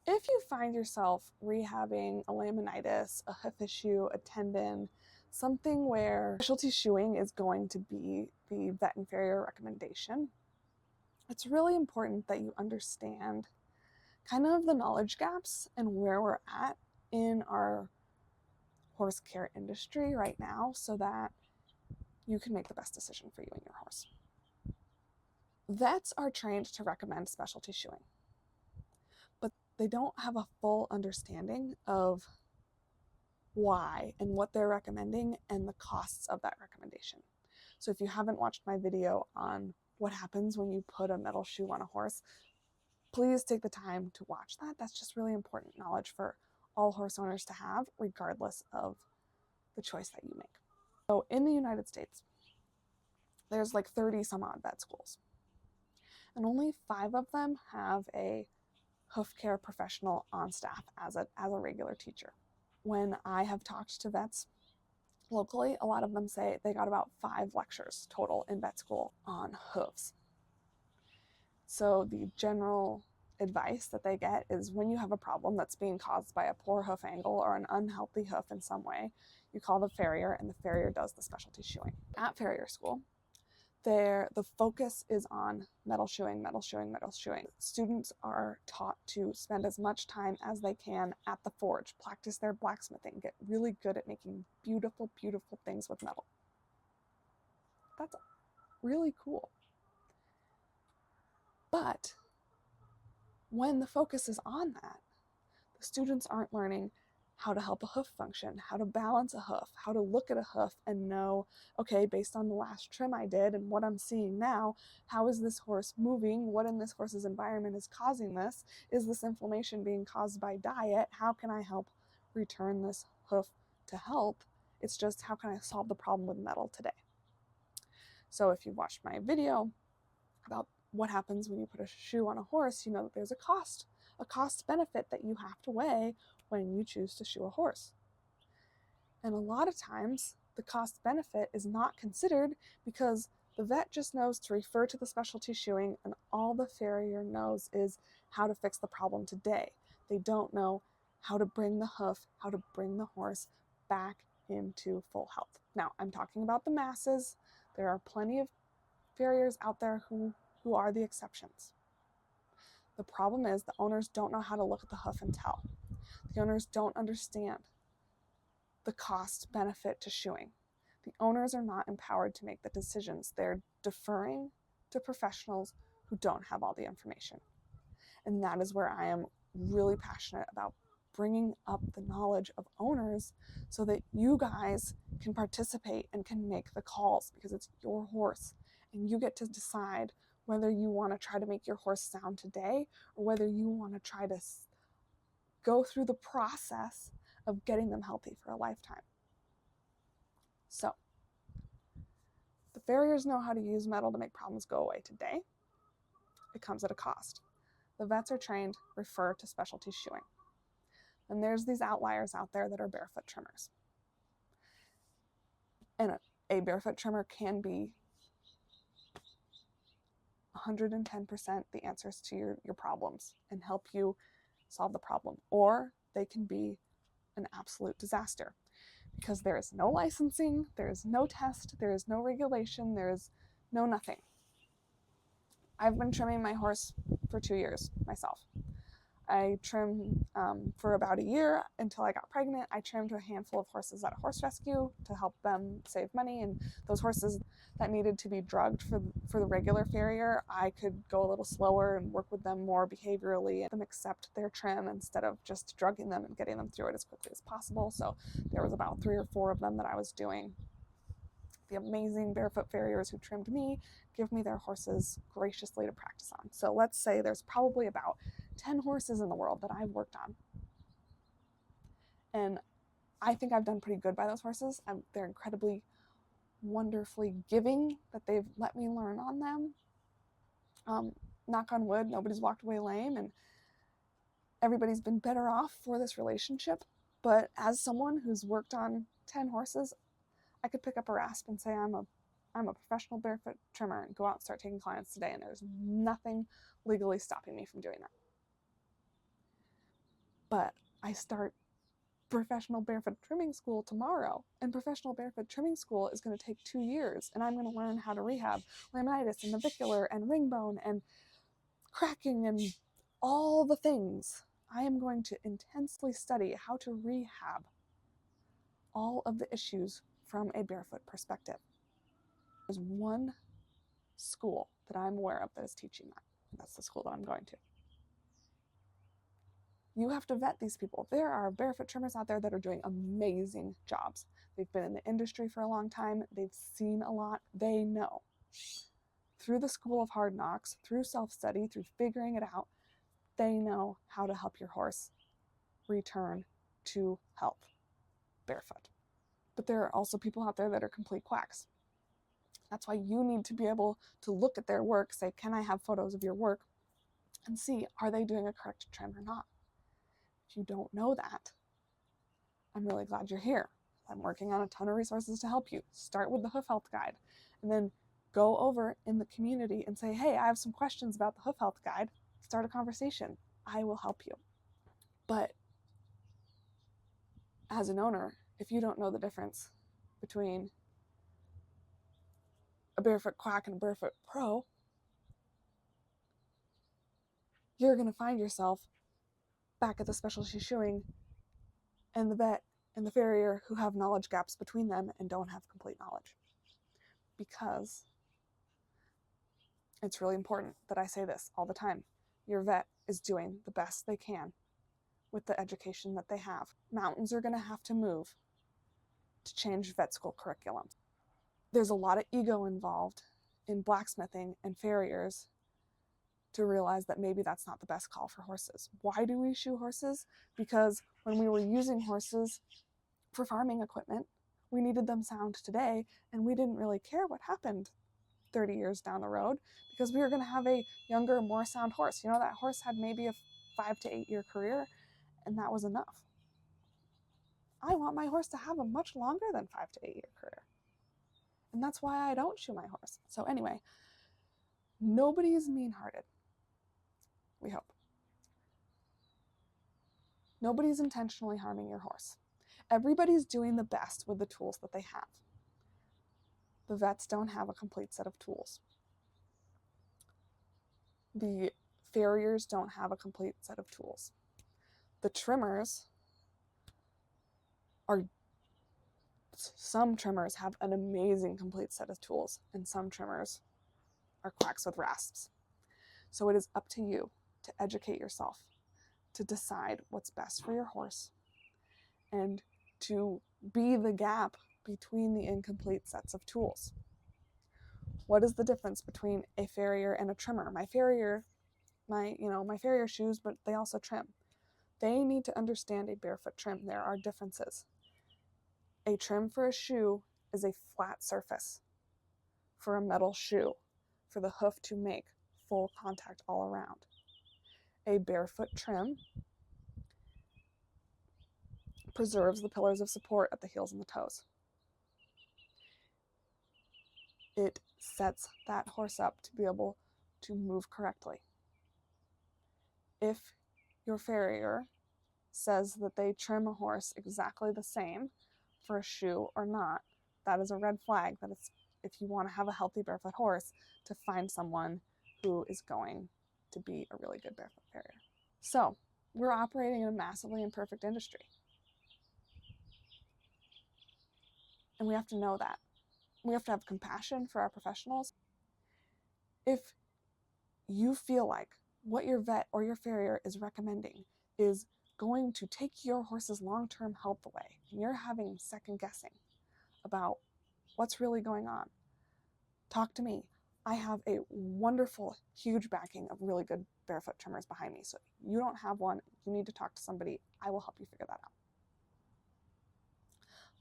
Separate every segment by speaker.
Speaker 1: If you find yourself rehabbing a laminitis, a hoof issue, a tendon, something where specialty shoeing is going to be the vet and farrier recommendation, it's really important that you understand kind of the knowledge gaps and where we're at in our horse care industry right now so that you can make the best decision for you and your horse. Vets are trained to recommend specialty shoeing, but they don't have a full understanding of why and what they're recommending and the costs of that recommendation. So if you haven't watched my video on what happens when you put a metal shoe on a horse, please take the time to watch that. That's just really important knowledge for all horse owners to have, regardless of the choice that you make. So in the United States, there's like 30 some odd vet schools, and only 5 of them have a hoof care professional on staff as a regular teacher. When I have talked to vets locally, a lot of them say they got about 5 lectures total in vet school on hooves. So the general advice that they get is when you have a problem that's being caused by a poor hoof angle or an unhealthy hoof in some way, you call the farrier, and the farrier does the specialty shoeing. At farrier school, the focus is on metal shoeing, metal shoeing, metal shoeing. Students are taught to spend as much time as they can at the forge, practice their blacksmithing, get really good at making beautiful, beautiful things with metal. That's really cool. But when the focus is on that, the students aren't learning how to help a hoof function, how to balance a hoof, how to look at a hoof and know, okay, based on the last trim I did and what I'm seeing now, how is this horse moving? What in this horse's environment is causing this? Is this inflammation being caused by diet? How can I help return this hoof to health? It's just, how can I solve the problem with metal today? So if you've watched my video about what happens when you put a shoe on a horse, you know that there's a cost benefit that you have to weigh when you choose to shoe a horse. And a lot of times the cost benefit is not considered because the vet just knows to refer to the specialty shoeing, and all the farrier knows is how to fix the problem today. They don't know how to bring the hoof, how to bring the horse back into full health. Now, I'm talking about the masses. There are plenty of farriers out there who are the exceptions. The problem is the owners don't know how to look at the hoof and tell. The owners don't understand the cost benefit to shoeing. The owners are not empowered to make the decisions. They're deferring to professionals who don't have all the information. And that is where I am really passionate about bringing up the knowledge of owners so that you guys can participate and can make the calls, because it's your horse and you get to decide whether you want to try to make your horse sound today or whether you want to try to go through the process of getting them healthy for a lifetime. So, the farriers know how to use metal to make problems go away today. It comes at a cost. The vets are trained, refer to specialty shoeing. And there's these outliers out there that are barefoot trimmers. And a barefoot trimmer can be 110% the answers to your problems and help you solve the problem. Or they can be an absolute disaster because there is no licensing, there is no test, there is no regulation, there is no nothing. I've been trimming my horse for 2 years myself. I trimmed for about a year until I got pregnant. I trimmed a handful of horses at a horse rescue to help them save money, and those horses that needed to be drugged for the regular farrier, I could go a little slower and work with them more behaviorally and them accept their trim instead of just drugging them and getting them through it as quickly as possible. So there was about 3 or 4 of them that I was doing. The amazing barefoot farriers who trimmed me give me their horses graciously to practice on. So let's say there's probably about 10 horses in the world that I've worked on. And I think I've done pretty good by those horses. They're incredibly, wonderfully giving that they've let me learn on them. Knock on wood, nobody's walked away lame, and everybody's been better off for this relationship. But as someone who's worked on 10 horses, I could pick up a rasp and say I'm a professional barefoot trimmer and go out and start taking clients today, and there's nothing legally stopping me from doing that. But I start professional barefoot trimming school tomorrow, and professional barefoot trimming school is going to take 2 years, and I'm going to learn how to rehab laminitis and navicular and ring bone and cracking and all the things. I am going to intensely study how to rehab all of the issues from a barefoot perspective. There's one school that I'm aware of that is teaching that. That's the school that I'm going to. You have to vet these people. There are barefoot trimmers out there that are doing amazing jobs. They've been in the industry for a long time. They've seen a lot. They know. Through the school of hard knocks, through self-study, through figuring it out, they know how to help your horse return to health barefoot. But there are also people out there that are complete quacks. That's why you need to be able to look at their work, say, can I have photos of your work, and see, are they doing a correct trim or not? If you don't know that, I'm really glad you're here. I'm working on a ton of resources to help you. Start with the hoof health guide, and then go over in the community and say, hey, I have some questions about the hoof health guide. Start a conversation. I will help you. But as an owner, if you don't know the difference between a barefoot quack and a barefoot pro, you're going to find yourself back at the specialty shoeing and the vet and the farrier who have knowledge gaps between them and don't have complete knowledge. Because it's really important that I say this all the time. Your vet is doing the best they can with the education that they have. Mountains are going to have to move to change vet school curriculum. There's a lot of ego involved in blacksmithing and farriers to realize that maybe that's not the best call for horses. Why do we shoe horses? Because when we were using horses for farming equipment, we needed them sound today, and we didn't really care what happened 30 years down the road because we were going to have a younger, more sound horse. You know, that horse had maybe a 5 to 8 year career, and that was enough. I want my horse to have a much longer than 5 to 8 year career. And that's why I don't shoe my horse. So anyway, nobody's mean-hearted. We hope. Nobody's intentionally harming your horse. Everybody's doing the best with the tools that they have. The vets don't have a complete set of tools. The farriers don't have a complete set of tools. The trimmers are, some trimmers have an amazing complete set of tools, and some trimmers are quacks with rasps. So it is up to you to educate yourself, to decide what's best for your horse, and to be the gap between the incomplete sets of tools. What is the difference between a farrier and a trimmer? My farrier shoes, but they also trim. They need to understand a barefoot trim. There are differences. A trim for a shoe is a flat surface for a metal shoe, for the hoof to make full contact all around. A barefoot trim preserves the pillars of support at the heels and the toes. It sets that horse up to be able to move correctly. If your farrier says that they trim a horse exactly the same for a shoe or not, that is a red flag. That it's, if you want to have a healthy barefoot horse, to find someone who is going to be a really good barefoot farrier. So we're operating in a massively imperfect industry. And we have to know that. We have to have compassion for our professionals. If you feel like what your vet or your farrier is recommending is going to take your horse's long-term health away, and you're having second guessing about what's really going on, talk to me. I have a wonderful, huge backing of really good barefoot trimmers behind me. So if you don't have one, you need to talk to somebody. I will help you figure that out.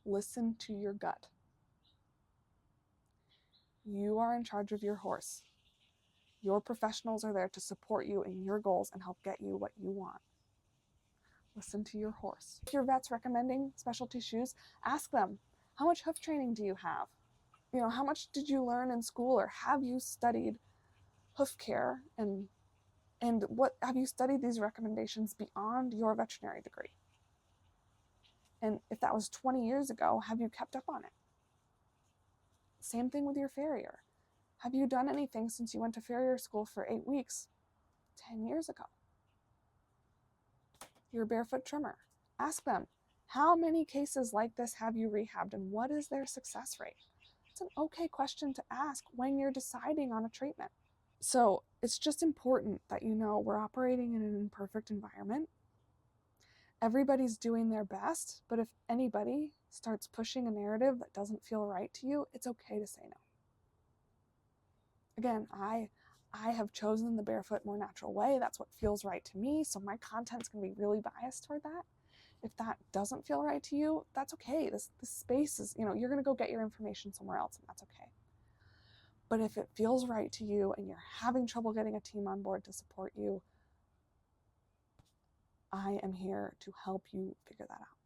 Speaker 1: Listen to your gut. You are in charge of your horse. Your professionals are there to support you in your goals and help get you what you want. Listen to your horse. If your vet's recommending specialty shoes, ask them, how much hoof training do you have? You know, how much did you learn in school, or have you studied hoof care and And what have you studied these recommendations beyond your veterinary degree? And if that was 20 years ago, have you kept up on it? Same thing with your farrier. Have you done anything since you went to farrier school for 8 weeks 10 years ago? Your barefoot trimmer. Ask them, how many cases like this have you rehabbed and what is their success rate? It's an okay question to ask when you're deciding on a treatment. So it's just important that you know we're operating in an imperfect environment. Everybody's doing their best, but if anybody starts pushing a narrative that doesn't feel right to you, it's okay to say no. Again, I have chosen the barefoot more natural way. That's what feels right to me. So my content's gonna be really biased toward that. If that doesn't feel right to you, that's okay. This space is, you're gonna go get your information somewhere else and that's okay. But if it feels right to you and you're having trouble getting a team on board to support you, I am here to help you figure that out.